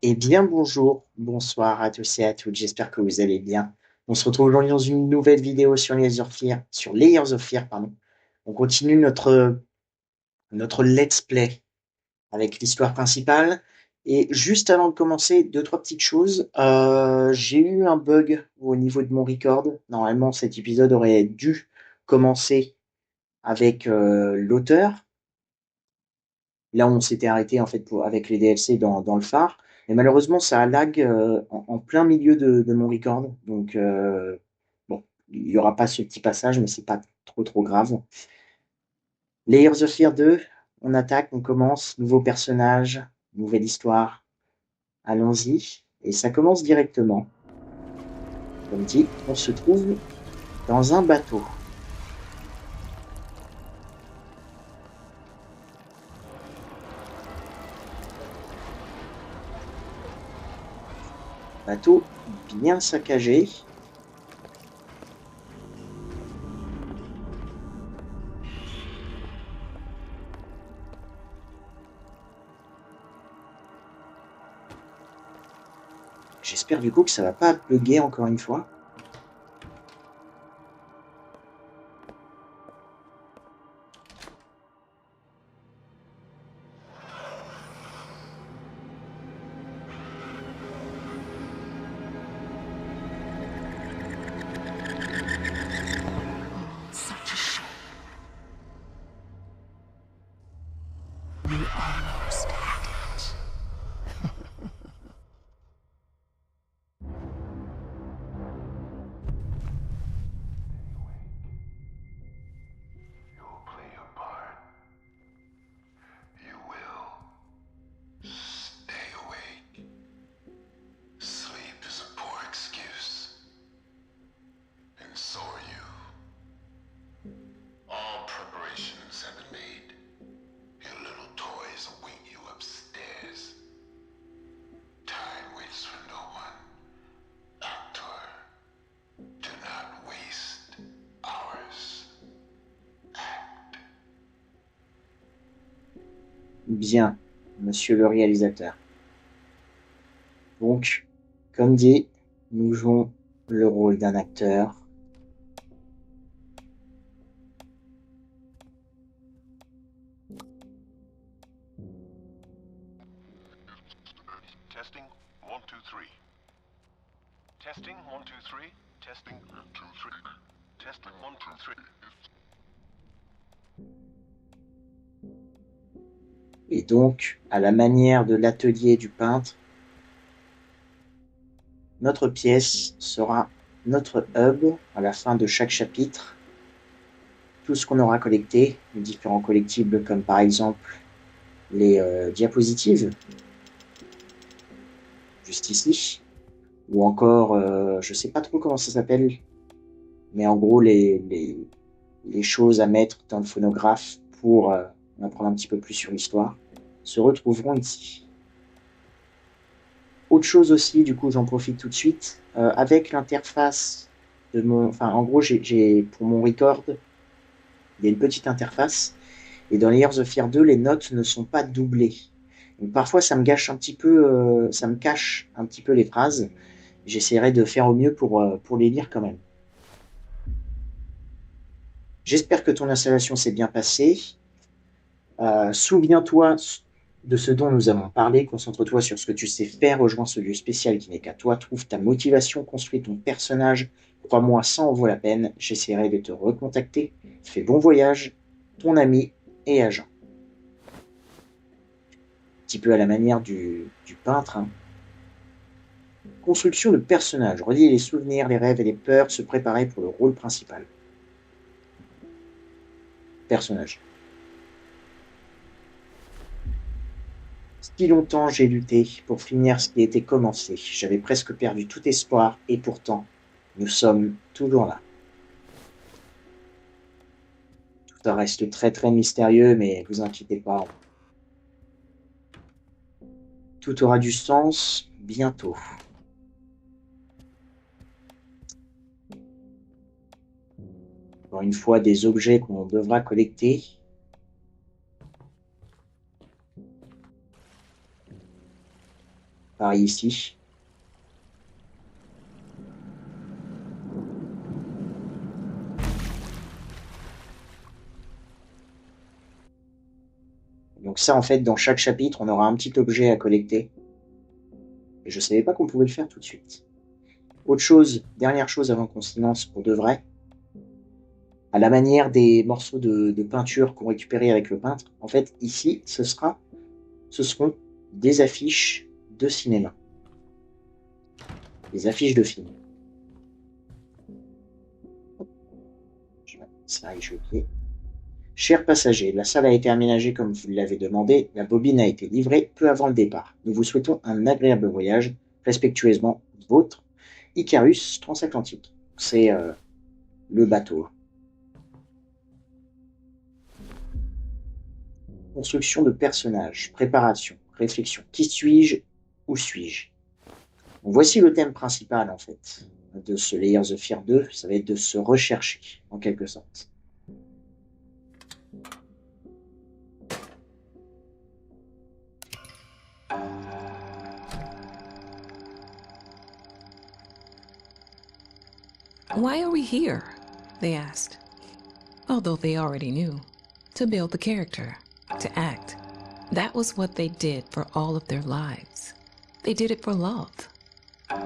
Eh bien bonjour, bonsoir à tous et à toutes, j'espère que vous allez bien. On se retrouve aujourd'hui dans une nouvelle vidéo sur Layers of Fear, pardon. On continue notre let's play avec l'histoire principale. Et juste avant de commencer, deux, trois petites choses. J'ai eu un bug au niveau de mon record. Normalement, cet épisode aurait dû commencer avec l'auteur. Là, on s'était arrêté en fait avec les DLC dans le phare. Et malheureusement, ça a lag en plein milieu de mon record. Donc, bon, il n'y aura pas ce petit passage, mais c'est pas trop grave. Layers of Fear 2, on attaque, on commence, nouveau personnage, nouvelle histoire. Allons-y. Et ça commence directement. Comme dit, on se trouve dans un bateau. Bateau bien saccagé. J'espère du coup que ça va pas bugger encore une fois. Such a shame. We almost had it. You'll play your part. You will stay awake. Sleep is a poor excuse. And so are you. All preparations have been made. Your little toys await you upstairs. Time waits for no one. Actor, do not waste hours. Act. Bien, monsieur le réalisateur. Donc, comme dit, nous jouons le rôle d'un acteur. Testing, 1, 2, 3. Testing, 1, 2, 3. Testing, 1, 2, 3. Testing, 1, 2, 3. Et donc, à la manière de l'atelier du peintre, notre pièce sera notre hub à la fin de chaque chapitre. Tout ce qu'on aura collecté, les différents collectibles comme par exemple les diapositives, juste ici, ou encore, je sais pas trop comment ça s'appelle, mais en gros les choses à mettre dans le phonographe pour en apprendre un petit peu plus sur l'histoire, se retrouveront ici. Autre chose aussi, du coup j'en profite tout de suite, avec l'interface de mon... Enfin en gros j'ai pour mon record, il y a une petite interface, et dans Layers of Fear 2, les notes ne sont pas doublées. Donc parfois ça me gâche un petit peu, ça me cache un petit peu les phrases. J'essaierai de faire au mieux pour les lire quand même. J'espère que ton installation s'est bien passée. Souviens-toi de ce dont nous avons parlé, concentre-toi sur ce que tu sais faire, rejoins ce lieu spécial qui n'est qu'à toi, trouve ta motivation, construis ton personnage, crois-moi, ça en vaut la peine, j'essaierai de te recontacter. Fais bon voyage, ton ami et agent. Un petit peu à la manière du peintre. Hein. Construction de personnage, relier les souvenirs, les rêves et les peurs, se préparer pour le rôle principal. Personnage. Si longtemps j'ai lutté pour finir ce qui était commencé, j'avais presque perdu tout espoir, et pourtant, nous sommes toujours là. Tout reste très mystérieux, mais vous inquiétez pas. Tout aura du sens bientôt. Encore une fois, des objets qu'on devra collecter. par ici. Donc ça, en fait, dans chaque chapitre, on aura un petit objet à collecter. Et je savais pas qu'on pouvait le faire tout de suite. Autre chose, dernière chose avant qu'on se lance pour de vrai, à la manière des morceaux de peinture qu'on récupérait avec le peintre, en fait, ici, ce seront des affiches de cinéma. Des affiches de films. Ça, je vais. Chers passagers, la salle a été aménagée comme vous l'avez demandé. La bobine a été livrée peu avant le départ. Nous vous souhaitons un agréable voyage. Respectueusement, vôtre, Icarus Transatlantique. C'est le bateau. Construction de personnages, préparation, réflexion. Qui suis-je? Où suis-je? Voici le thème principal, en fait, de ce Layers of Fear 2. Ça va être de se rechercher, en quelque sorte. Why are we here? They asked. Although they already knew. To build the character. To act. That was what they did for all of their lives. They did it for love.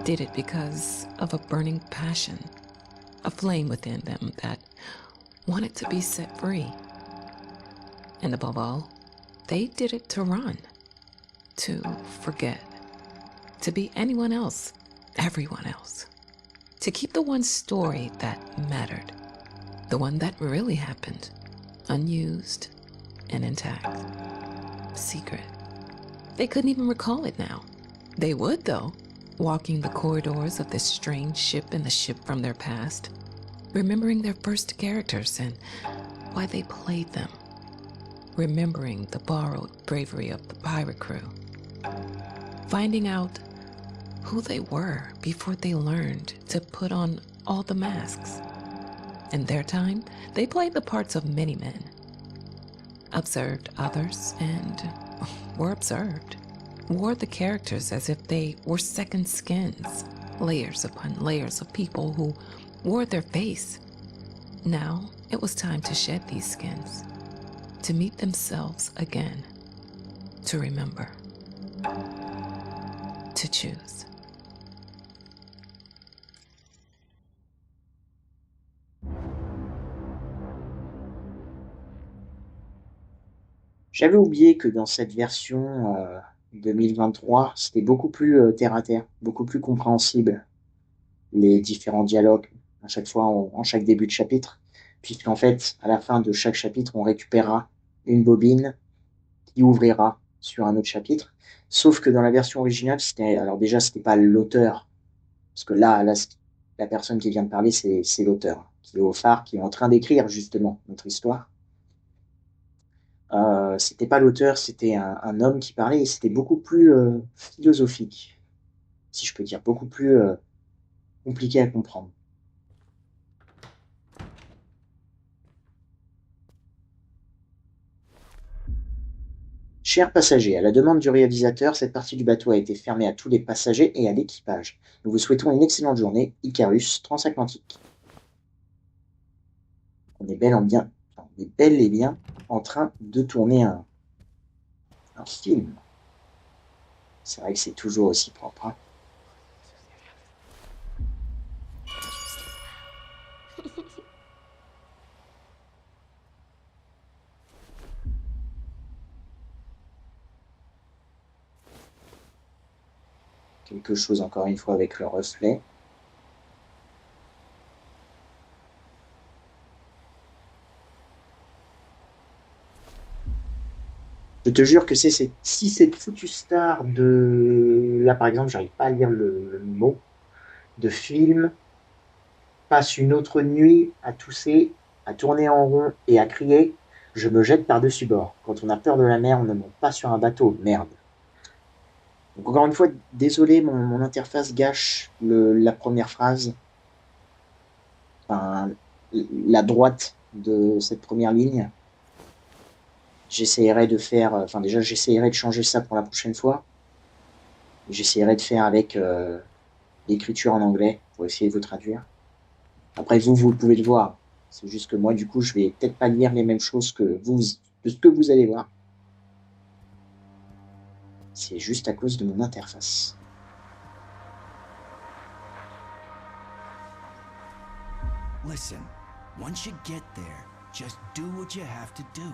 Did it because of a burning passion. A flame within them that wanted to be set free. And above all, they did it to run. To forget. To be anyone else. Everyone else. To keep the one story that mattered. The one that really happened. Unused and intact. Secret. They couldn't even recall it now. They would, though, walking the corridors of this strange ship in the ship from their past, remembering their first characters and why they played them, remembering the borrowed bravery of the pirate crew, finding out who they were before they learned to put on all the masks. In their time, they played the parts of many men, observed others, and were observed, wore the characters as if they were second skins, layers upon layers of people who wore their face. Now it was time to shed these skins, to meet themselves again, to remember, to choose. J'avais oublié que dans cette version 2023, c'était beaucoup plus terre à terre, beaucoup plus compréhensible, les différents dialogues à chaque fois en chaque début de chapitre, puisqu'en fait, à la fin de chaque chapitre, on récupérera une bobine qui ouvrira sur un autre chapitre. Sauf que dans la version originale, alors déjà, c'était pas l'auteur, parce que là, la personne qui vient de parler, c'est l'auteur, qui est au phare, qui est en train d'écrire justement notre histoire. C'était pas l'auteur, c'était un homme qui parlait, et c'était beaucoup plus philosophique, si je peux dire, beaucoup plus compliqué à comprendre. Chers passagers, à la demande du réalisateur, cette partie du bateau a été fermée à tous les passagers et à l'équipage. Nous vous souhaitons une excellente journée, Icarus Transatlantique. On est bel et bien en train de tourner un film. C'est vrai que c'est toujours aussi propre. Hein. Quelque chose encore une fois avec le reflet. Je te jure que si cette foutue star de... Là, par exemple, j'arrive pas à lire le mot. De film passe une autre nuit à tousser, à tourner en rond et à crier « Je me jette par-dessus bord. Quand on a peur de la mer, on ne monte pas sur un bateau. Merde. » Donc encore une fois, désolé, mon interface gâche la première phrase. Enfin, la droite de cette première ligne. J'essaierai de changer ça pour la prochaine fois. J'essaierai de faire avec l'écriture en anglais pour essayer de vous traduire. Après, vous pouvez le voir. C'est juste que moi, du coup, je vais peut-être pas lire les mêmes choses que ce que vous allez voir. C'est juste à cause de mon interface. Listen, once you get there, just do what you have to do.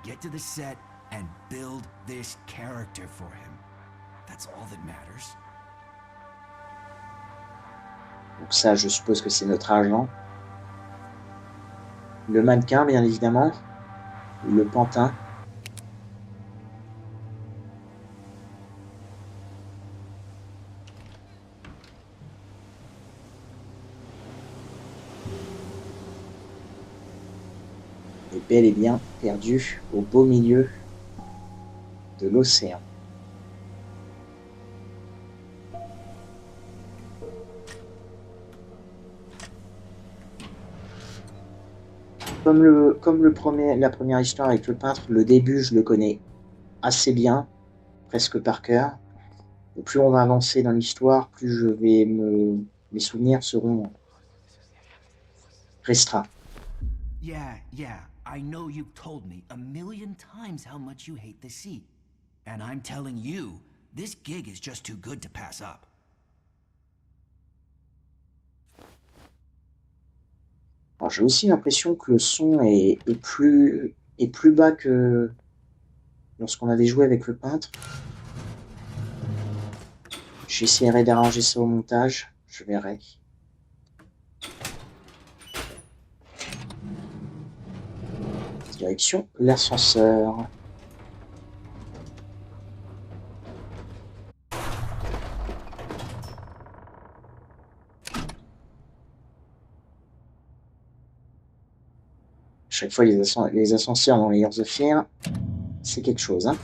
Get to the set and build this character for him. That's all that matters. Donc ça, je suppose que c'est notre agent. Le mannequin, bien évidemment. Le pantin. Est bel et bien perdu au beau milieu de l'océan. Comme la première histoire avec le peintre, le début, je le connais assez bien, presque par cœur. Et plus on va avancer dans l'histoire, plus mes souvenirs seront restreints. Yeah, I know you've told me a million times how much you hate the sea. And I'm telling you, this gig is just too good to pass up. Alors, j'ai aussi l'impression que le son est plus bas que lorsqu'on avait joué avec le peintre. J'essaierai d'arranger ça au montage, je verrai. Direction l'ascenseur. Chaque fois, les ascenseurs dans Layers of Fear, c'est quelque chose, hein.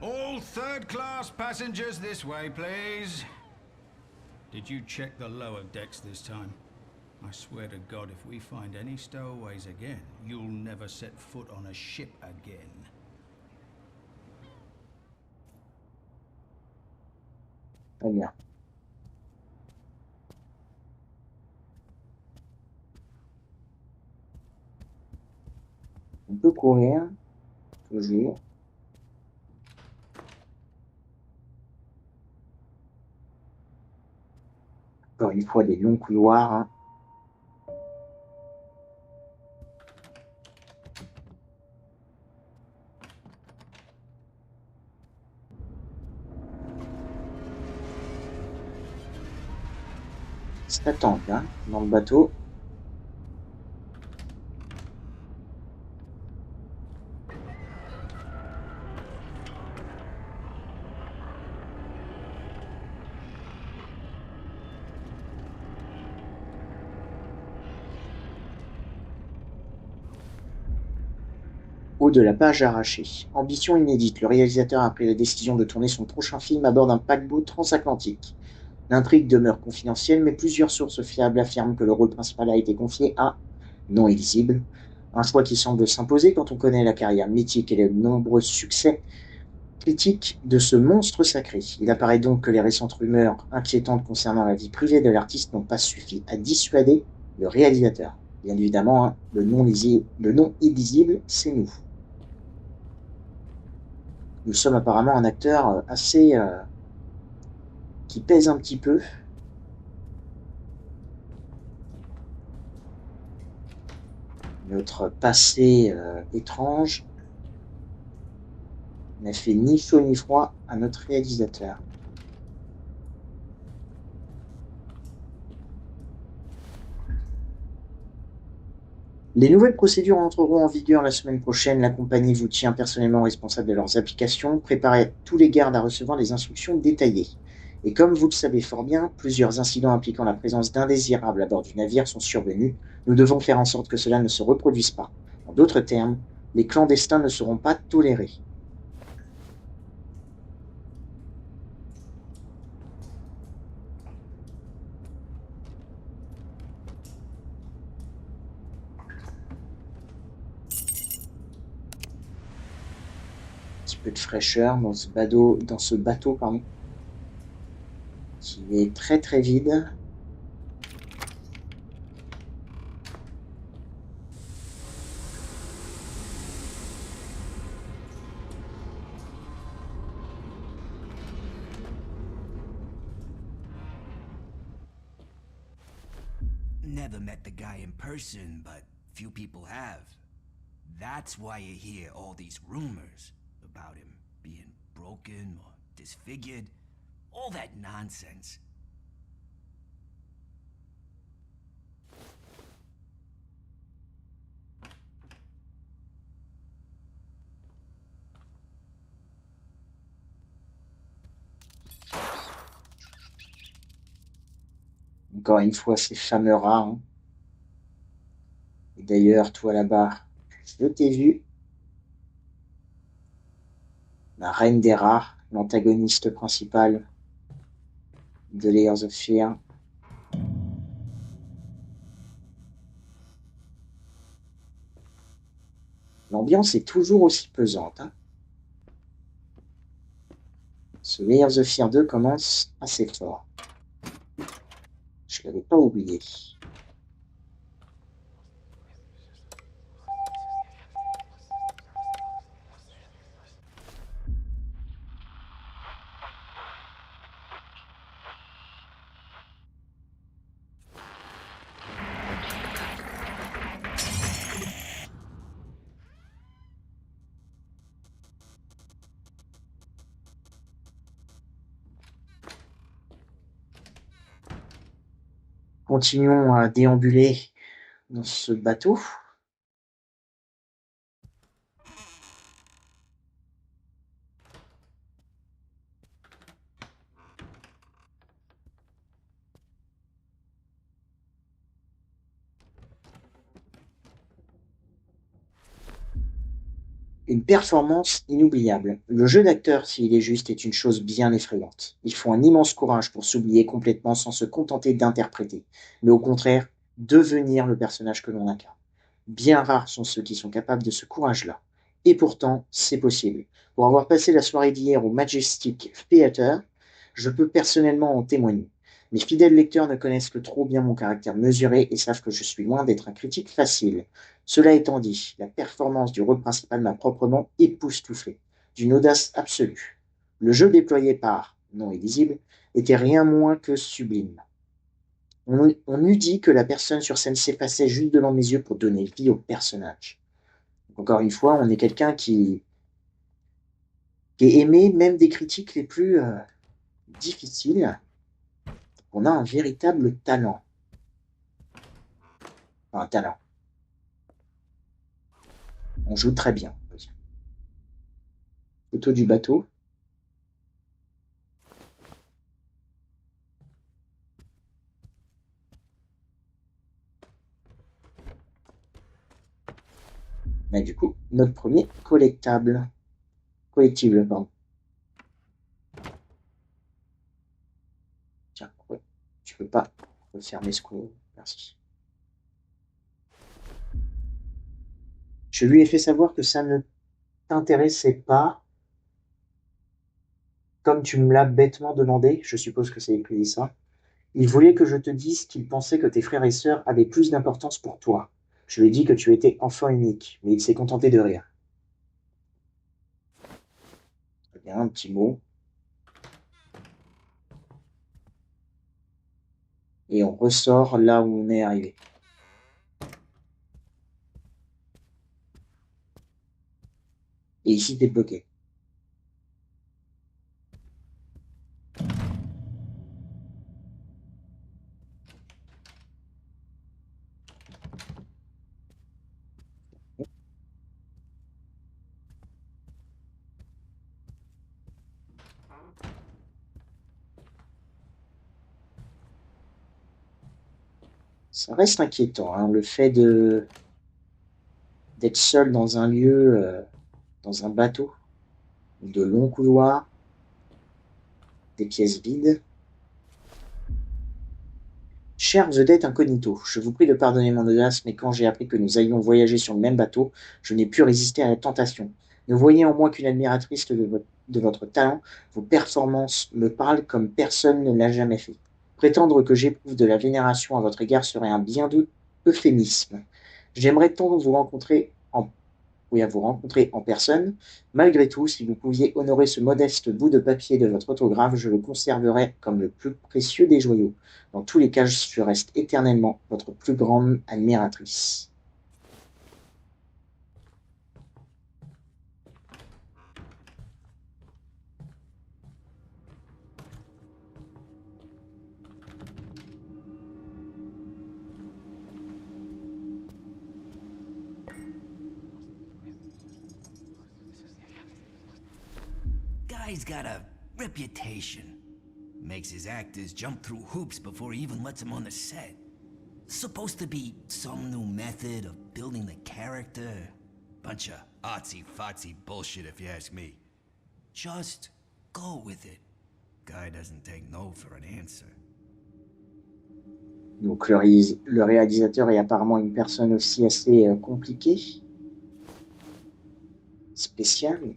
All third-class passengers this way, please. Did you check the lower decks this time? I swear to God, if we find any stowaways again, you'll never set foot on a ship again. Très bien. On peut courir, toujours. Encore une fois, des longs couloirs, hein. Ça tangue, hein, dans le bateau. De la page arrachée. Ambition inédite, le réalisateur a pris la décision de tourner son prochain film à bord d'un paquebot transatlantique. L'intrigue demeure confidentielle, mais plusieurs sources fiables affirment que le rôle principal a été confié à Non Illisible, un choix qui semble s'imposer quand on connaît la carrière mythique et les nombreux succès critiques de ce monstre sacré. Il apparaît donc que les récentes rumeurs inquiétantes concernant la vie privée de l'artiste n'ont pas suffi à dissuader le réalisateur. Bien évidemment, hein, le non illisible, c'est nous. Nous sommes apparemment un acteur assez qui pèse un petit peu. Notre passé étrange n'a fait ni chaud ni froid à notre réalisateur. Les nouvelles procédures entreront en vigueur la semaine prochaine. La compagnie vous tient personnellement responsable de leurs applications. Préparez tous les gardes à recevoir les instructions détaillées. Et comme vous le savez fort bien, plusieurs incidents impliquant la présence d'indésirables à bord du navire sont survenus. Nous devons faire en sorte que cela ne se reproduise pas. En d'autres termes, les clandestins ne seront pas tolérés. petit peu de fraîcheur dans ce bateau, pardon, qui est très très vide. Never met the guy in person, but few people have. That's why you hear all these rumors about him being broken or disfigured. All that nonsense. Encore une fois, ces fameux rats. Hein. Et d'ailleurs, toi là-bas, je t'ai vu. La reine des rats, l'antagoniste principal de Layers of Fear. L'ambiance est toujours aussi pesante. Hein. Ce Layers of Fear 2 commence assez fort. Je ne l'avais pas oublié. Continuons à déambuler dans ce bateau. Une performance inoubliable. Le jeu d'acteur, s'il est juste, est une chose bien effrayante. Il faut un immense courage pour s'oublier complètement sans se contenter d'interpréter, mais au contraire, devenir le personnage que l'on incarne. Bien rares sont ceux qui sont capables de ce courage-là. Et pourtant, c'est possible. Pour avoir passé la soirée d'hier au Majestic Theatre, je peux personnellement en témoigner. Mes fidèles lecteurs ne connaissent que trop bien mon caractère mesuré et savent que je suis loin d'être un critique facile. Cela étant dit, la performance du rôle principal m'a proprement époustouflé, d'une audace absolue. Le jeu déployé par Non Illisible était rien moins que sublime. On eût dit que la personne sur scène s'effaçait juste devant mes yeux pour donner vie au personnage. Donc, encore une fois, on est quelqu'un qui est aimé même des critiques les plus difficiles. On a un véritable talent. Enfin, un talent. On joue très bien. Photo du bateau. Mais du coup, notre premier collectible, pardon. Tiens, ouais, tu peux pas refermer ce coup. Merci. Je lui ai fait savoir que ça ne t'intéressait pas, comme tu me l'as bêtement demandé. Je suppose que c'est écrit ça. Il voulait que je te dise qu'il pensait que tes frères et sœurs avaient plus d'importance pour toi. Je lui ai dit que tu étais enfant unique, mais il s'est contenté de rire. Très bien, un petit mot. Et on ressort là où on est arrivé. Et ici, t'es bloqué. Ça reste inquiétant, hein, le fait d'être seul dans un lieu, dans un bateau, de longs couloirs, des pièces vides. Cher vedette incognito, je vous prie de pardonner mon audace, mais quand j'ai appris que nous allions voyager sur le même bateau, je n'ai pu résister à la tentation. Ne voyez en moi qu'une admiratrice de votre talent. Vos performances me parlent comme personne ne l'a jamais fait. Prétendre que j'éprouve de la vénération à votre égard serait un bien doux euphémisme. J'aimerais tant vous rencontrer en personne. Malgré tout, si vous pouviez honorer ce modeste bout de papier de votre autographe, je le conserverais comme le plus précieux des joyaux. Dans tous les cas, je reste éternellement votre plus grande admiratrice. Guy's got a reputation. Makes his actors jump through hoops before he even lets them on the set. Supposed to be some new method of building the character. Bunch of artsy-fartsy bullshit if you ask me. Just go with it. Guy doesn't take no for an answer. Donc le réalisateur est apparemment une personne aussi assez compliquée, spéciale.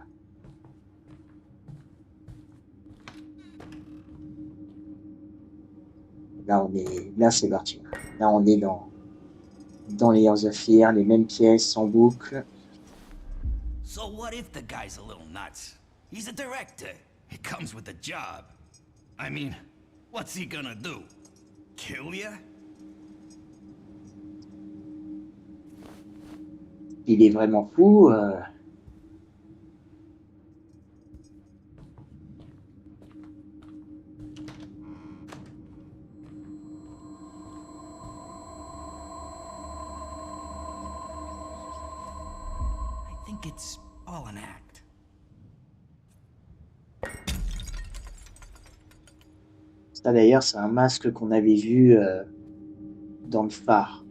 Là c'est parti. Là on est dans Layers of Fear, les mêmes pièces en boucle. So what if the guy's a little nuts? He's a director. It comes with the job. I mean, what's he gonna do? Kill ya? Il est vraiment fou. I think it's all an act. Ça d'ailleurs, c'est un masque qu'on avait vu dans le phare.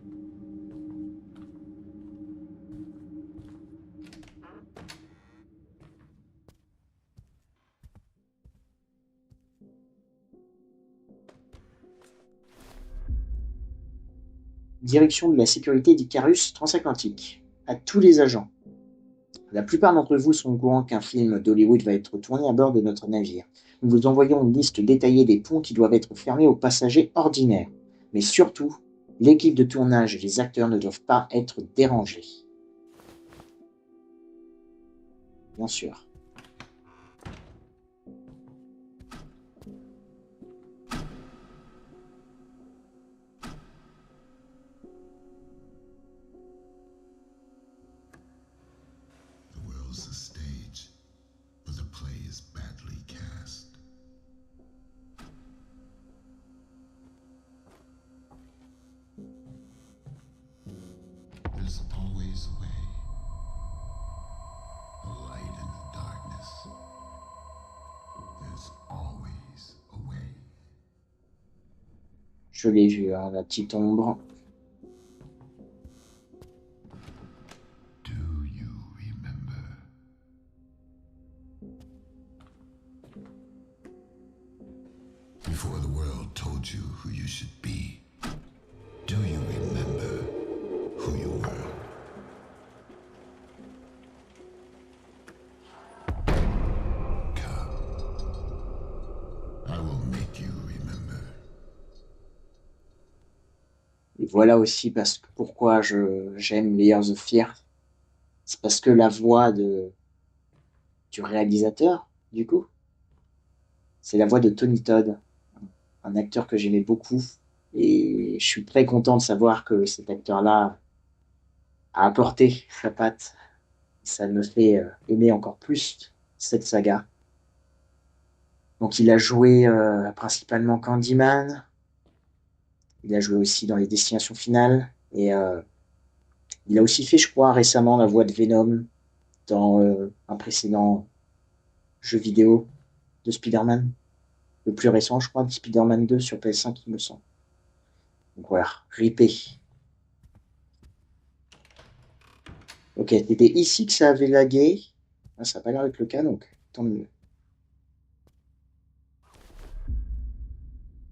Direction de la sécurité d'Icarus Transatlantique. À tous les agents. La plupart d'entre vous sont au courant qu'un film d'Hollywood va être tourné à bord de notre navire. Nous vous envoyons une liste détaillée des ponts qui doivent être fermés aux passagers ordinaires. Mais surtout, l'équipe de tournage et les acteurs ne doivent pas être dérangés. Bien sûr. The world's a stage, but the play is badly cast. There's always a way. A light in the darkness. There's always a way. Je l'ai vu, hein, la petite ombre. Do you remember? Before the world told you who you should be, do you remember who you were? Come. I will make you remember. Et voilà aussi pourquoi j'aime Layers of Fear. C'est parce que la voix du réalisateur, du coup, c'est la voix de Tony Todd, un acteur que j'aimais beaucoup. Et je suis très content de savoir que cet acteur-là a apporté sa patte. Ça me fait aimer encore plus cette saga. Donc il a joué principalement Candyman. Il a joué aussi dans les Destinations Finales. Et il a aussi fait, je crois, récemment la voix de Venom dans un précédent jeu vidéo de Spider-Man. Le plus récent, je crois, Spider-Man 2 sur PS5, il me semble. Donc voilà, ripé. Ok, c'était ici que ça avait lagué. Ah, ça n'a pas l'air d'être le cas, donc tant mieux.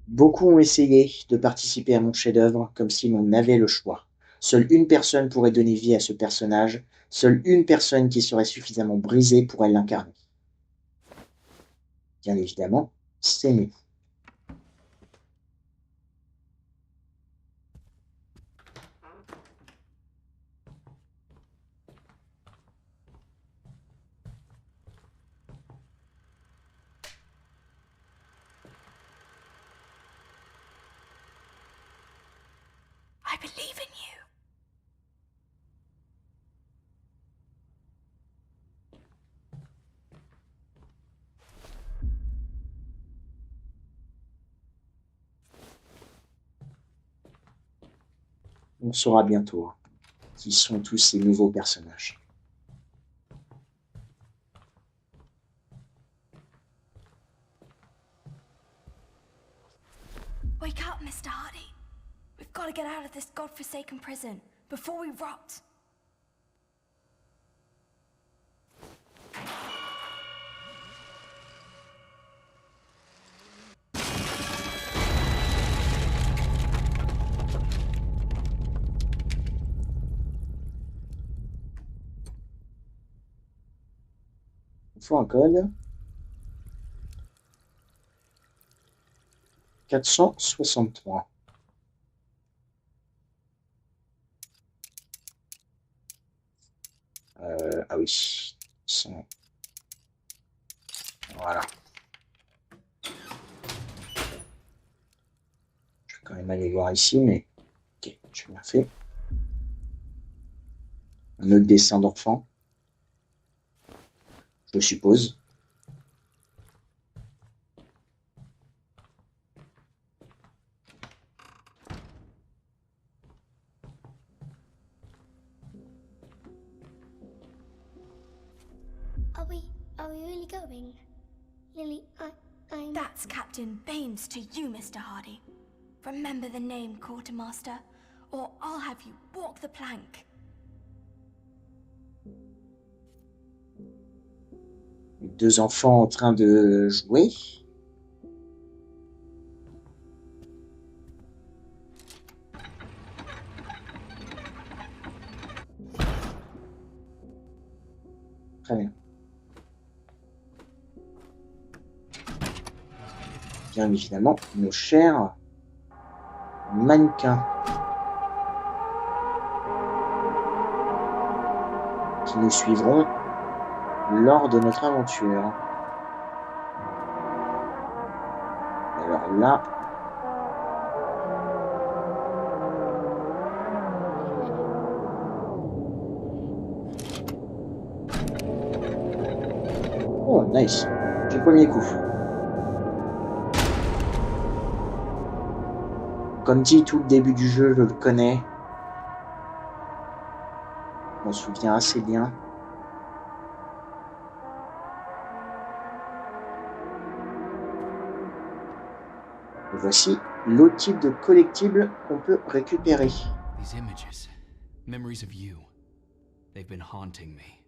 Beaucoup ont essayé de participer à mon chef-d'œuvre comme si l'on avait le choix. Seule une personne pourrait donner vie à ce personnage. Seule une personne qui serait suffisamment brisée pourrait l'incarner. Bien évidemment, c'est nous. I believe in you. On saura bientôt qui sont tous ces nouveaux personnages. Wake up, Mr. Hardy. We've got to get out of this godforsaken prison before we rot. Il faut un code. 463. Ah oui. Voilà. Je vais quand même aller voir ici, mais ok, je l'ai fait. Un autre dessin d'enfant. Je suppose. Are we really going? Lily, I'm... That's Captain Baines to you, Mr. Hardy. Remember the name, Quartermaster, or I'll have you walk the plank. Deux enfants en train de jouer. Très bien. Bien évidemment, nos chers mannequins qui nous suivront lors de notre aventure. Alors là, oh nice, du premier coup. Comme dit, tout le début du jeu, je le connais. Je m'en souviens assez bien. Et voici l'autre type de collectible qu'on peut récupérer. These images, memories of you, they've been haunting me.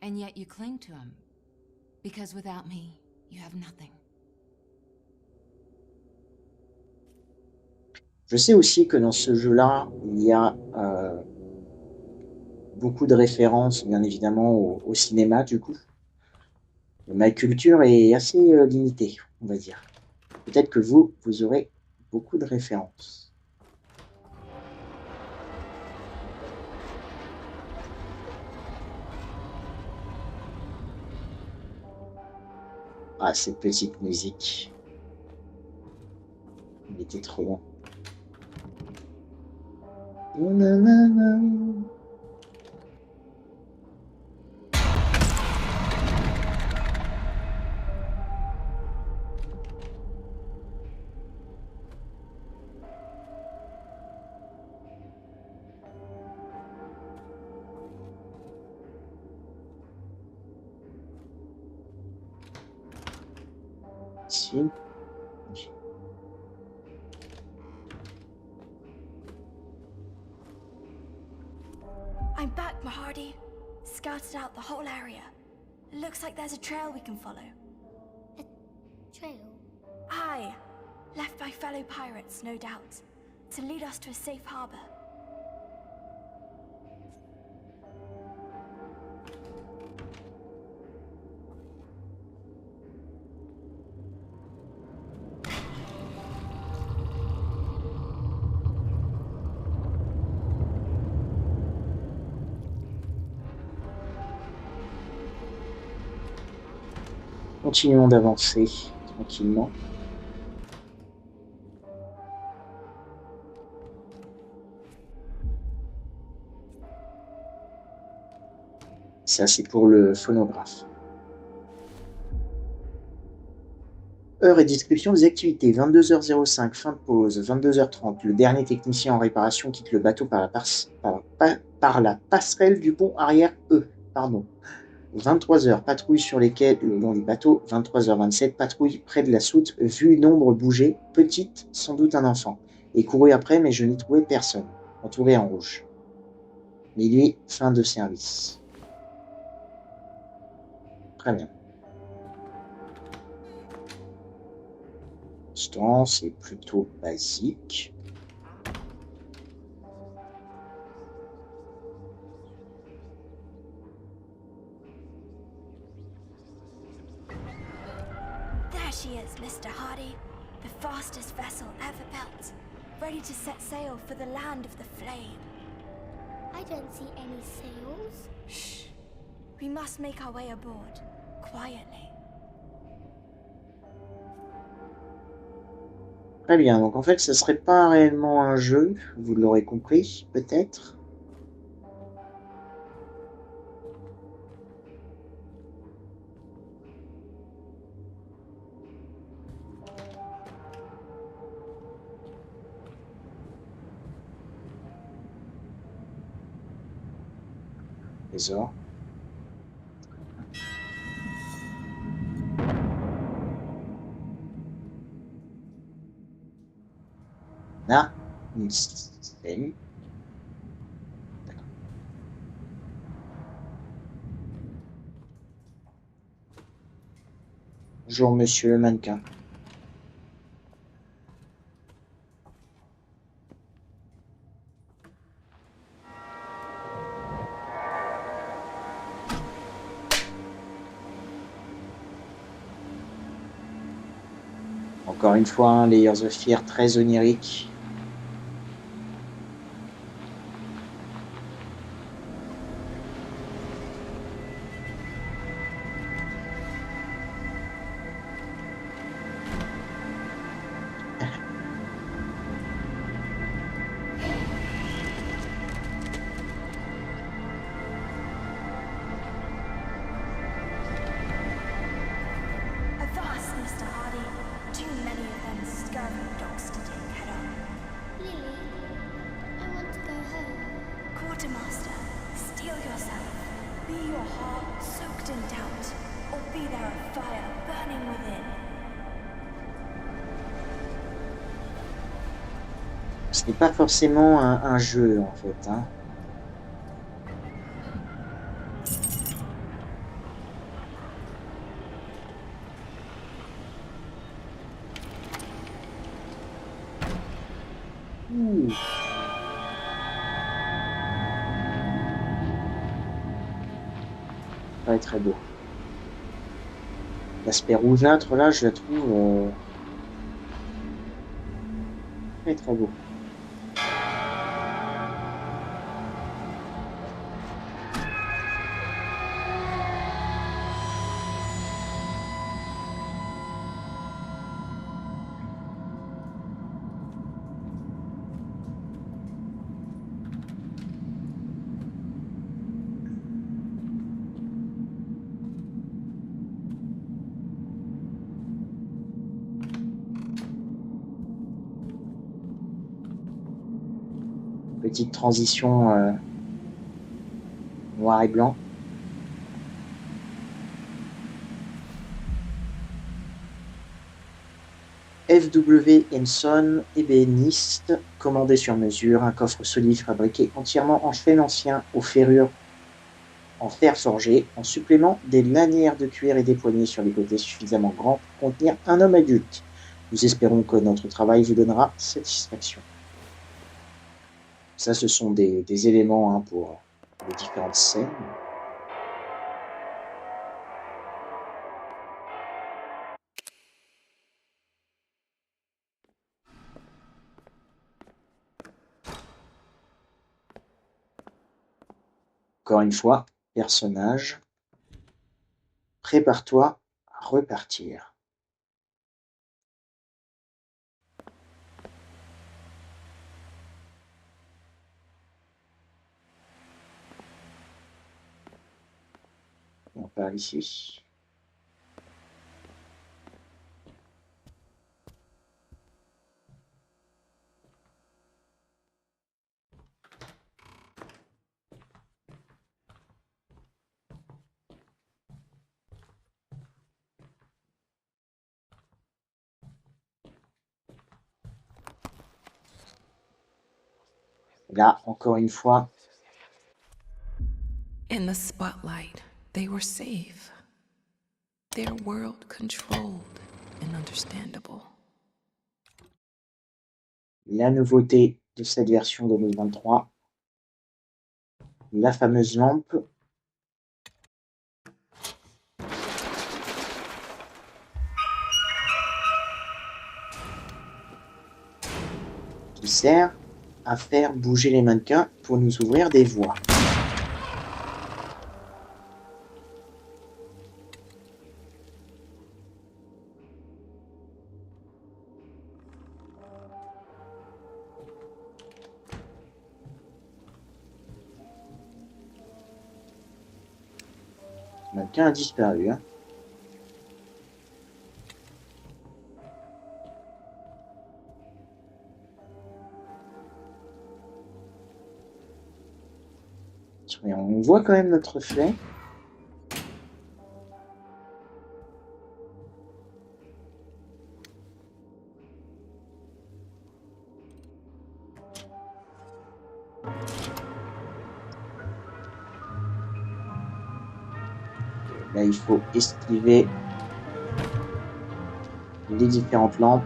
And yet you cling to them. Because without me, you have nothing. Je sais aussi que dans ce jeu-là, il y a beaucoup de références, bien évidemment, au cinéma, du coup. Ma culture est assez limitée, on va dire. Peut-être que vous aurez beaucoup de références. Ah, cette petite musique. Il était trop bon. Nanana. Si. I'm back, Mahardy. Scouted out the whole area. Looks like there's a trail we can follow. A trail? Aye. Left by fellow pirates, no doubt. To lead us to a safe harbor. Continuons d'avancer tranquillement. Ça, c'est pour le phonographe. Heure et description des activités. 22h05, fin de pause. 22h30, le dernier technicien en réparation quitte le bateau par la passerelle du pont arrière E. Pardon. 23h, patrouille sur les quais le long du bateau. 23h27, patrouille près de la soute. Vu une ombre bouger, petite, sans doute un enfant. Et couru après, mais je n'y trouvais personne. Entouré en rouge. Minuit, fin de service. Très bien. L'instant, c'est plutôt basique. There she is, Mr. Hardy. The fastest vessel ever built. Ready to set sail for the land of the flame. I don't see any sails. Shh. We must make our way aboard. Quietly. Très bien, donc en fait, ce serait pas réellement un jeu, vous l'aurez compris, peut-être. Trésor. Là, une scène. D'accord. Bonjour, monsieur le mannequin. Encore une fois, un Layers of Fear très onirique. Avast, Mr. Hardy. Too many of them scurvy dogs to take head on. Lily, I want to go home. Quartermaster, steel yourself. Be your heart soaked in doubt, or be there a fire burning within. Ce n'est pas forcément un jeu, en fait, hein. Ouh. Ça va être très beau. L'aspect rougeâtre, là, je la trouve très très beau. Petite transition noir et blanc. F.W. Henson, ébéniste, commandé sur mesure, un coffre solide fabriqué entièrement en chêne ancien aux ferrures en fer forgé, en supplément des lanières de cuir et des poignées sur les côtés suffisamment grands pour contenir un homme adulte. Nous espérons que notre travail vous donnera satisfaction. Ça, ce sont des éléments hein, pour les différentes scènes. Encore une fois, personnage, prépare-toi à repartir. On part ici. Là, encore une fois. In the spotlight, they were safe. Their world controlled and understandable. La nouveauté de cette version 2023, la fameuse lampe. Qui sert à faire bouger les mannequins pour nous ouvrir des voies. Le mannequin a disparu. Hein. On voit quand même notre reflet. Là, il faut esquiver les différentes lampes.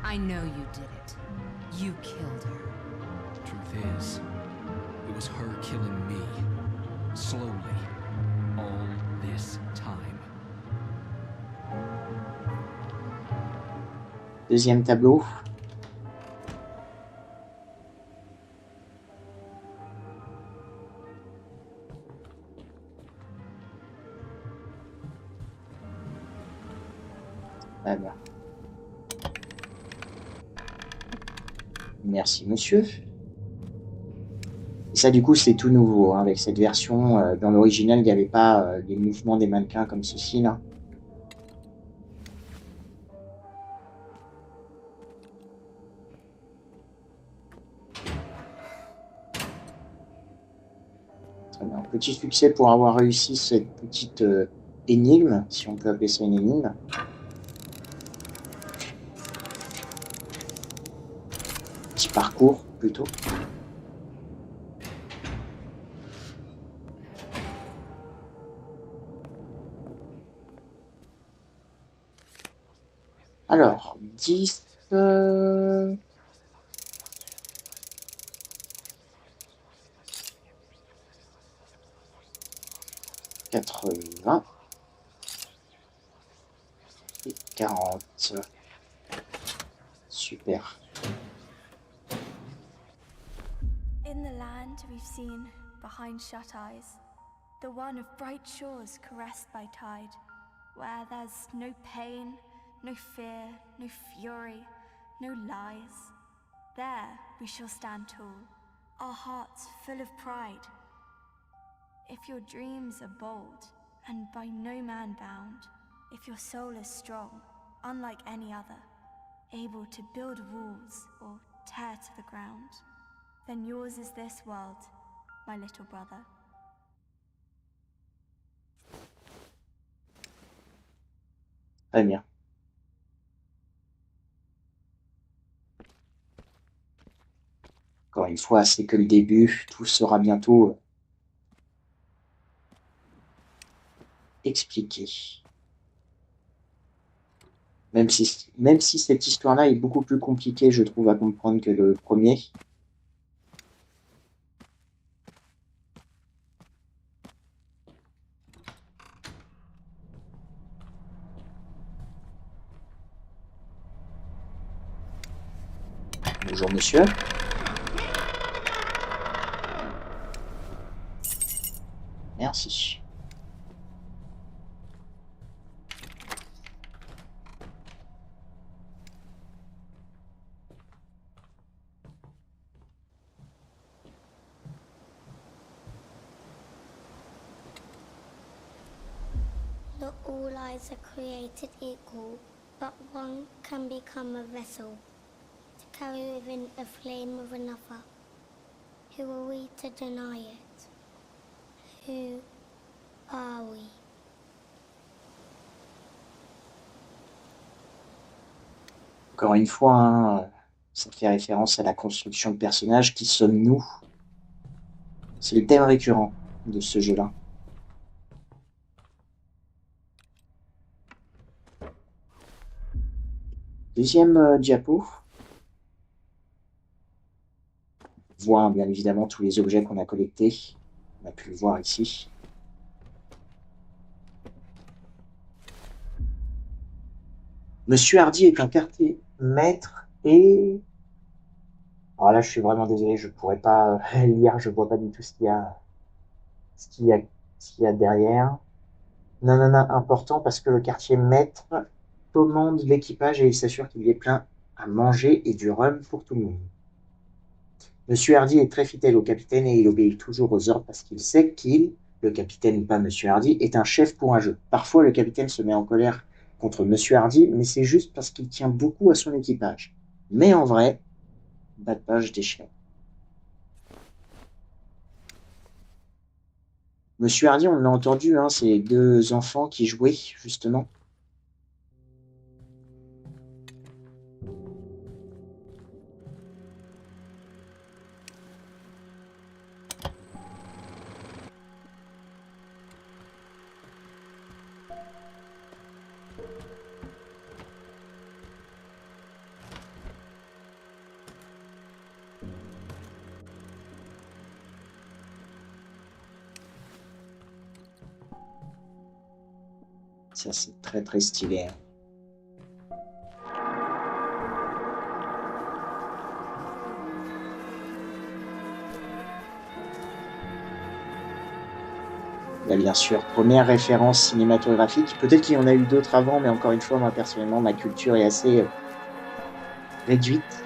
I know you did it. You killed her. Truth is, it was her killing me. Slowly. All this time. Deuxième tableau. Voilà. Merci monsieur. Et ça du coup c'est tout nouveau hein, avec cette version. Dans l'original il n'y avait pas les mouvements des mannequins comme ceci là. Très bien. Petit succès pour avoir réussi cette petite énigme, si on peut appeler ça une énigme. Petit parcours plutôt. Alors, 10... 80 et 40. Super. In the land we've seen behind shut eyes, the one of bright shores caressed by tide, where there's no pain, no fear, no fury, no lies. There we shall stand tall, our hearts full of pride. If your dreams are bold and by no man bound, if your soul is strong, unlike any other, able to build walls or tear to the ground, then yours is this world, my little brother. Très bien. Encore une fois, c'est que le début, tout sera bientôt expliqué. Même si cette histoire-là est beaucoup plus compliquée, je trouve, à comprendre que le premier. Bonjour monsieur. Merci. Not all eyes are created equal, but one can become a vessel to carry within a flame of another. Who are we to deny it? Who are we? Encore une fois, hein, ça fait référence à la construction de personnages. Qui sommes-nous? C'est le thème récurrent de ce jeu-là. Deuxième diapo. On voit bien évidemment tous les objets qu'on a collectés. On a pu le voir ici. Monsieur Hardy est un quartier maître et... Alors là, je suis vraiment désolé, je pourrais pas lire, je vois pas du tout ce qu'il y a derrière. Non, important parce que le quartier maître commande l'équipage et il s'assure qu'il y ait plein à manger et du rhum pour tout le monde. Monsieur Hardy est très fidèle au capitaine et il obéit toujours aux ordres parce qu'il sait qu'il, le capitaine pas Monsieur Hardy, est un chef pour un jeu. Parfois, le capitaine se met en colère contre Monsieur Hardy, mais c'est juste parce qu'il tient beaucoup à son équipage. Mais en vrai, bas de page déchirant. Monsieur Hardy, on l'a entendu, hein, c'est deux enfants qui jouaient, justement. Ça, c'est très très stylé. Là, bien sûr, première référence cinématographique. Peut-être qu'il y en a eu d'autres avant, mais encore une fois, moi, personnellement, ma culture est assez réduite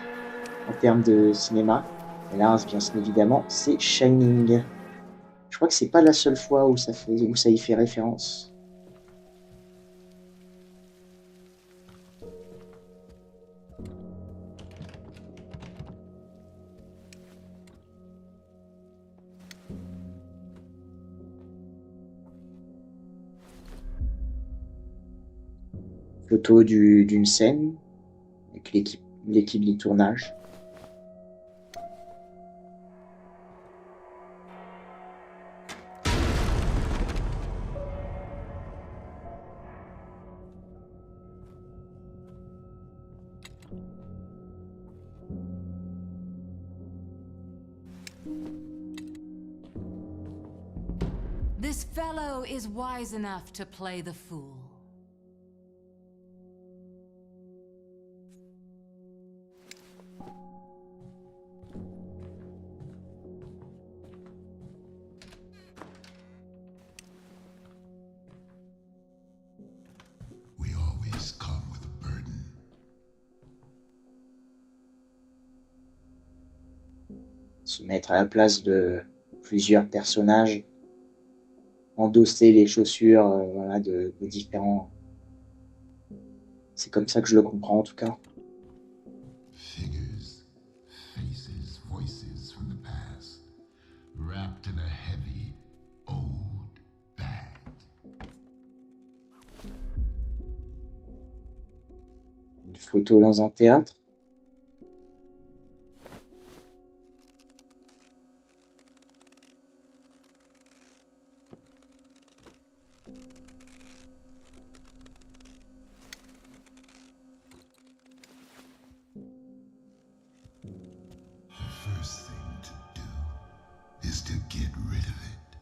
en termes de cinéma. Et là, bien évidemment, c'est Shining. Je crois que c'est pas la seule fois où ça y fait référence. Photo d'une scène avec l'équipe du tournage. This fellow is wise enough to play the fool. We always come with a burden. Se mettre à la place de plusieurs personnages, endosser les chaussures voilà, de différents. C'est comme ça que je le comprends en tout cas. Figures, faces, voices from the past, wrapped in a heavy, old bag. Une photo dans un théâtre. First thing to do is to get rid of it.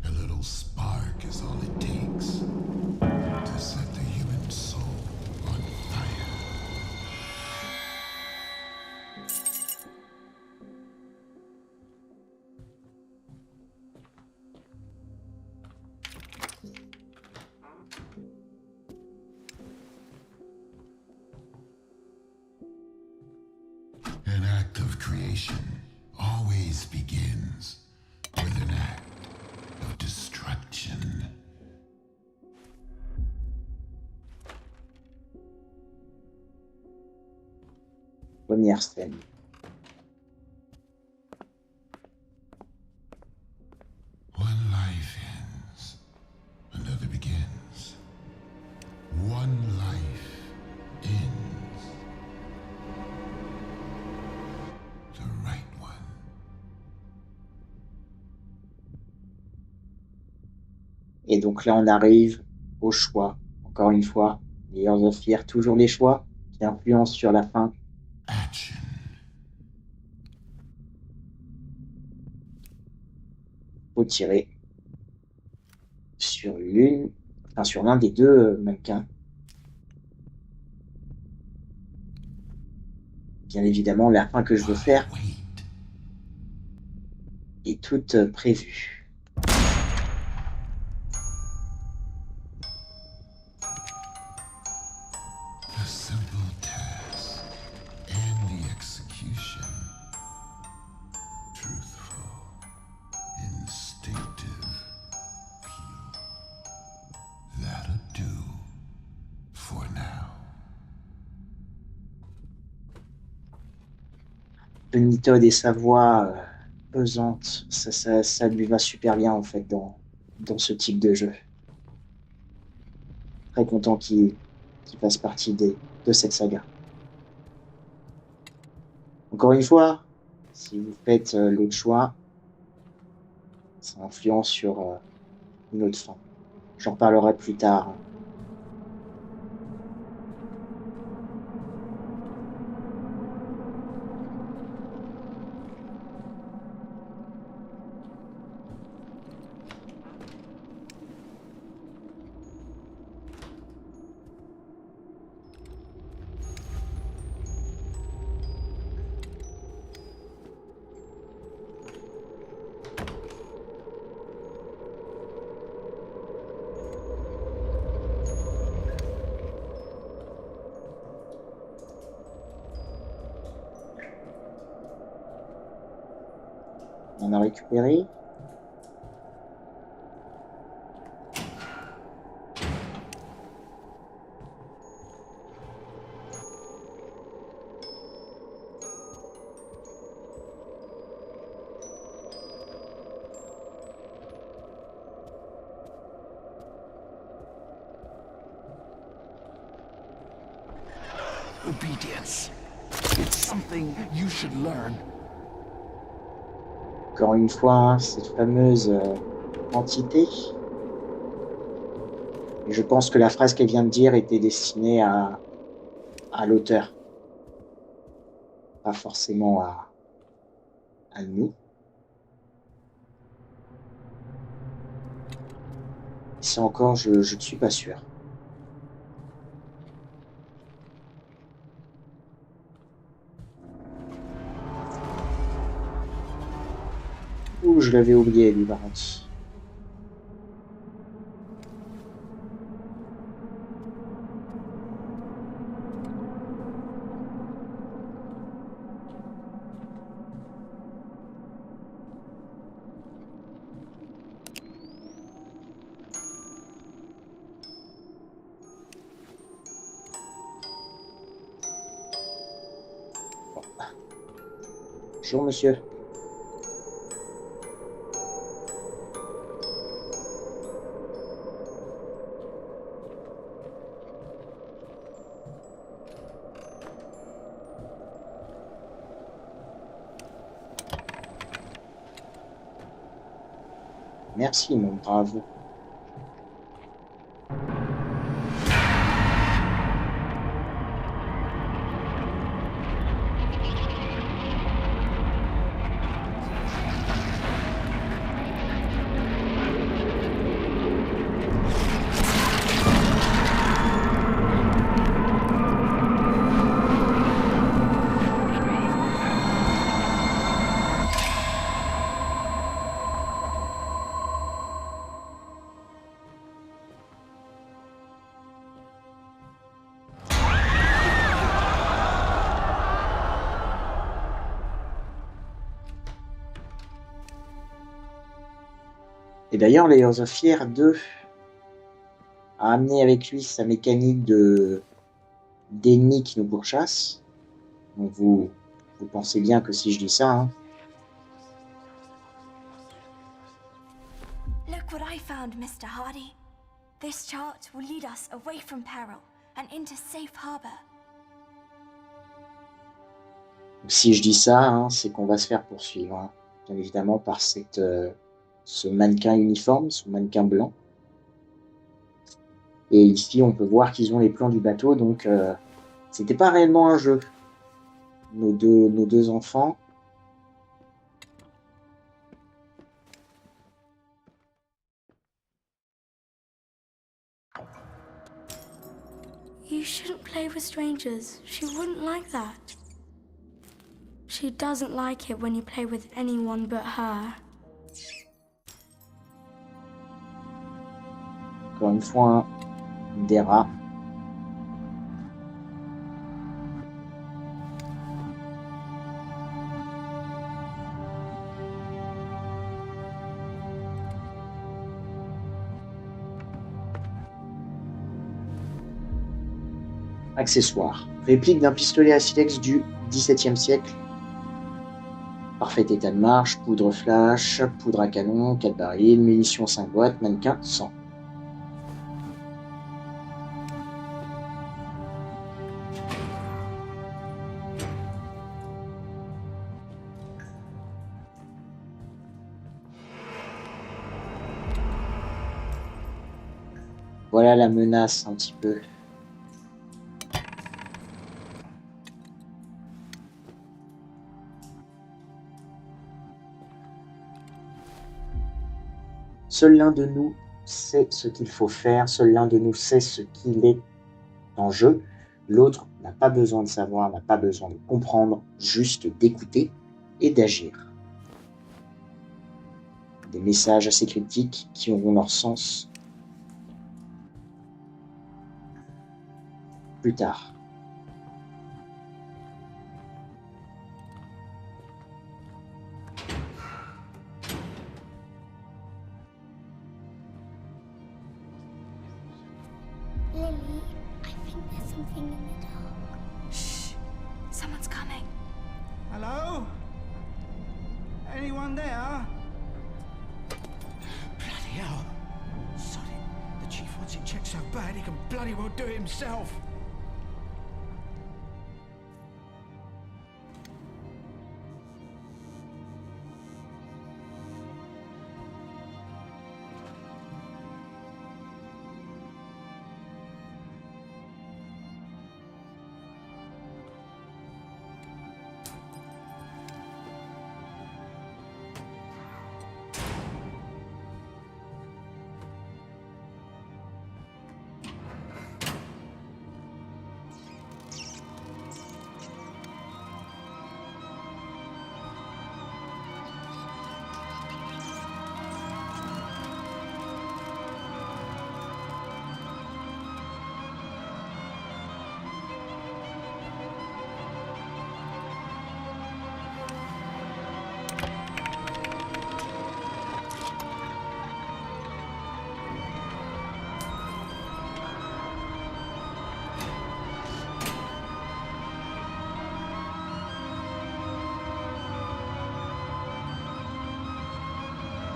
A little spark is all it takes. creation always begins with an act of destruction. Première scène. One life ends, another begins. One life ends. The right one. Et donc là, on arrive au choix. Encore une fois, Layers of Fear, toujours les choix qui influencent sur la fin. Action. Faut tirer sur sur l'un des deux mannequins. Bien évidemment, la fin que je veux faire est toute prévue. The simple task and the execution. Truthful, instinctive, pure. That'll do for now. Tony Todd et sa voix pesante, ça lui va super bien en fait dans ce type de jeu. Très content qu'il fasse partie de cette saga. Encore une fois, si vous faites l'autre choix, ça influence sur une autre fin. J'en parlerai plus tard. On a récupéré. Obedience. It's something you should learn. Encore une fois, hein, cette fameuse entité. Et je pense que la phrase qu'elle vient de dire était destinée à l'auteur. Pas forcément à nous. C'est encore, je ne suis pas sûr. Ouh, je l'avais oublié, lui, par contre. Bonjour, monsieur. Merci, mon brave. Et d'ailleurs, Layers of Fear 2 a amené avec lui sa mécanique d'ennemis qui nous pourchassent. Donc vous pensez bien que si je dis ça, hein. Look what I found, Mr. Hardy. This chart will lead us away from peril and into safe harbor. Si je dis ça, hein, c'est qu'on va se faire poursuivre, hein, bien évidemment, par ce mannequin uniforme, ce mannequin blanc. Et ici, on peut voir qu'ils ont les plans du bateau, donc c'était pas réellement un jeu. Nos deux enfants. You shouldn't play with strangers. She wouldn't like that. She doesn't like it when you play with anyone but her. Encore une fois, hein, des rats. Accessoires. Réplique d'un pistolet à silex du XVIIe siècle. Parfait état de marche, poudre flash, poudre à canon, 4 barils, munitions 5 boîtes, mannequin 100. Voilà la menace un petit peu. Seul l'un de nous sait ce qu'il faut faire, seul l'un de nous sait ce qu'il est en jeu. L'autre n'a pas besoin de savoir, n'a pas besoin de comprendre, juste d'écouter et d'agir. Des messages assez cryptiques qui auront leur sens plus tard. Lily, I think there's something in the dark. Shh! Someone's coming. Hello? Anyone there? Bloody hell. Sod it. The chief wants it checked so bad he can bloody well do it himself.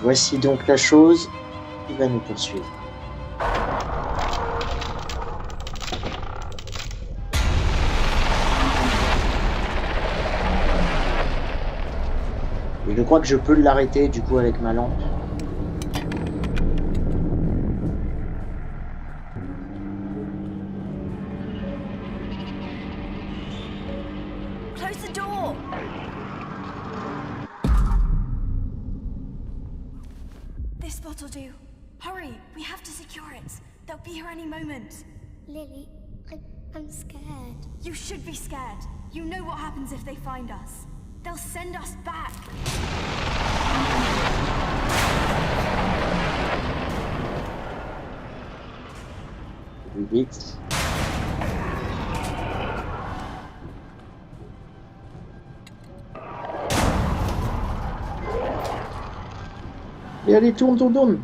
Voici donc la chose qui va nous poursuivre. Et je crois que je peux l'arrêter du coup avec ma lampe. Close the door! This spot will do. Hurry, we have to secure it. They'll be here any moment. Lily, I'm scared. You should be scared. You know what happens if they find us. They'll send us back. Plus vite. Et allez, tourne, tourne, tourne.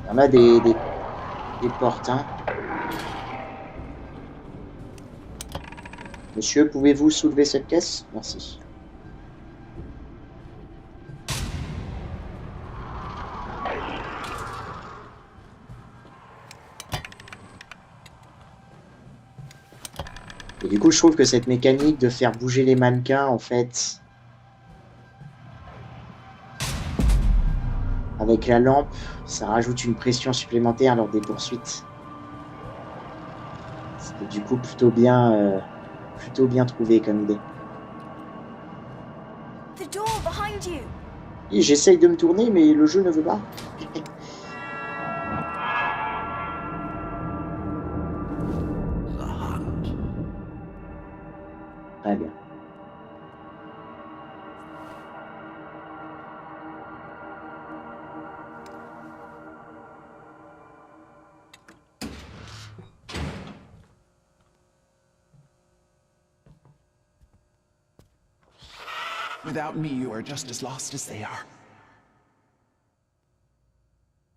On a des portes, hein. Monsieur, pouvez-vous soulever cette caisse? Merci. Et du coup, je trouve que cette mécanique de faire bouger les mannequins, en fait, avec la lampe, ça rajoute une pression supplémentaire lors des poursuites. C'était du coup plutôt bien trouvé comme idée. The door behind you. Et j'essaye de me tourner, mais le jeu ne veut pas. Très bien. Without me, you are just as lost as they are.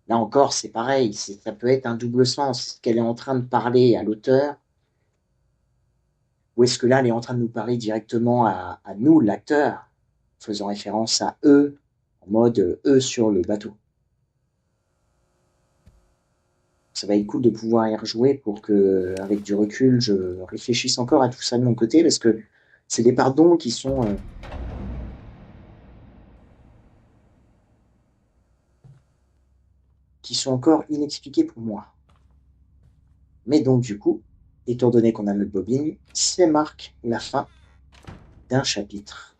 Là encore, c'est pareil, ça peut être un double sens. Est-ce qu'elle est en train de parler à l'auteur? Ou est-ce que là, elle est en train de nous parler directement à nous, l'acteur, faisant référence à eux, en mode eux sur le bateau? Ça va être cool de pouvoir y rejouer pour que, avec du recul, je réfléchisse encore à tout ça de mon côté, parce que c'est des pardons qui sont encore inexpliqués pour moi. Mais donc, du coup, étant donné qu'on a notre bobine, c'est marque la fin d'un chapitre.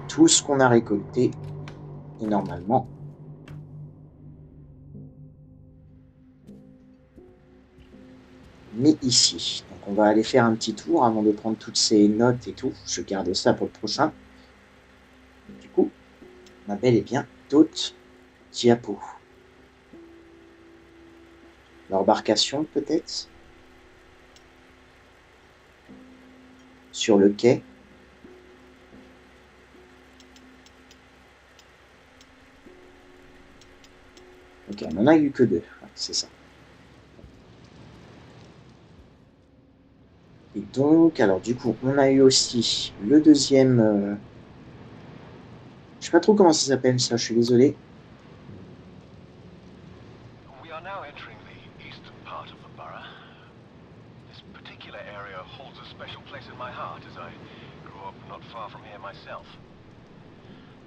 Tout ce qu'on a récolté est normalement mis ici. Donc on va aller faire un petit tour avant de prendre toutes ces notes et tout. Je garde ça pour le prochain. Du coup, on a bel et bien d'autres diapos. L'embarcation peut-être sur le quai. Ok, on n'en a eu que 2, c'est ça. Et donc, alors du coup, on a eu aussi le deuxième... je sais pas trop comment ça s'appelle ça, je suis désolé. We are now entering the eastern part of the borough. This particular area holds a special place in my heart as I grew up not far from here myself.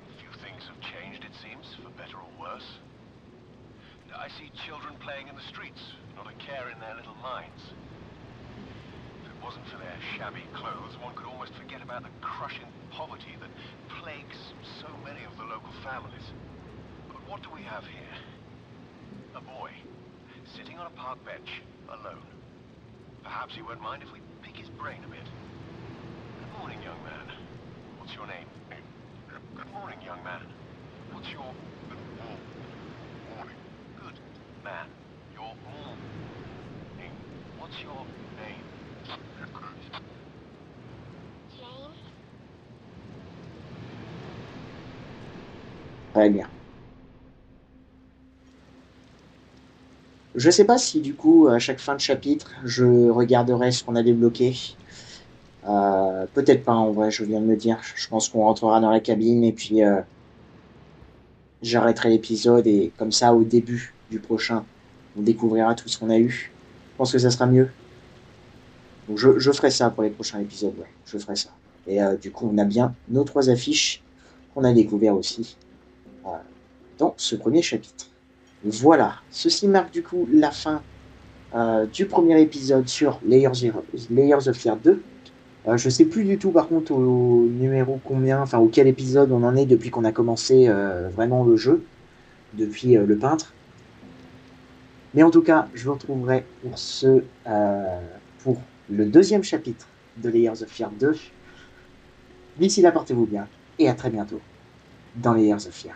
A few things have changed, it seems, for better or worse. I see children playing in the streets, not a care in their little minds. If it wasn't for their shabby clothes, one could almost forget about the crushing poverty that plagues so many of the local families. But what do we have here? A boy, sitting on a park bench, alone. Perhaps he won't mind if we pick his brain a bit. Good morning, young man. What's your name? Good morning, young man. What's your... Morning. Good man. Your morning. What's your name? James? Très bien. Je sais pas si du coup, à chaque fin de chapitre, je regarderai ce qu'on a débloqué. Peut-être pas en vrai, je viens de me dire. Je pense qu'on rentrera dans la cabine et puis j'arrêterai l'épisode et comme ça, au début du prochain, on découvrira tout ce qu'on a eu. Je pense que ça sera mieux. Donc je ferai ça pour les prochains épisodes, ouais, je ferai ça. Et du coup, on a bien nos 3 affiches qu'on a découvert aussi dans ce premier chapitre. Voilà, ceci marque du coup la fin du premier épisode sur Layers of Fear 2. Je sais plus du tout par contre au numéro combien, enfin au quel épisode on en est depuis qu'on a commencé vraiment le jeu, depuis le peintre. Mais en tout cas, je vous retrouverai pour le deuxième chapitre de Layers of Fear 2. D'ici là, portez-vous bien et à très bientôt dans Layers of Fear.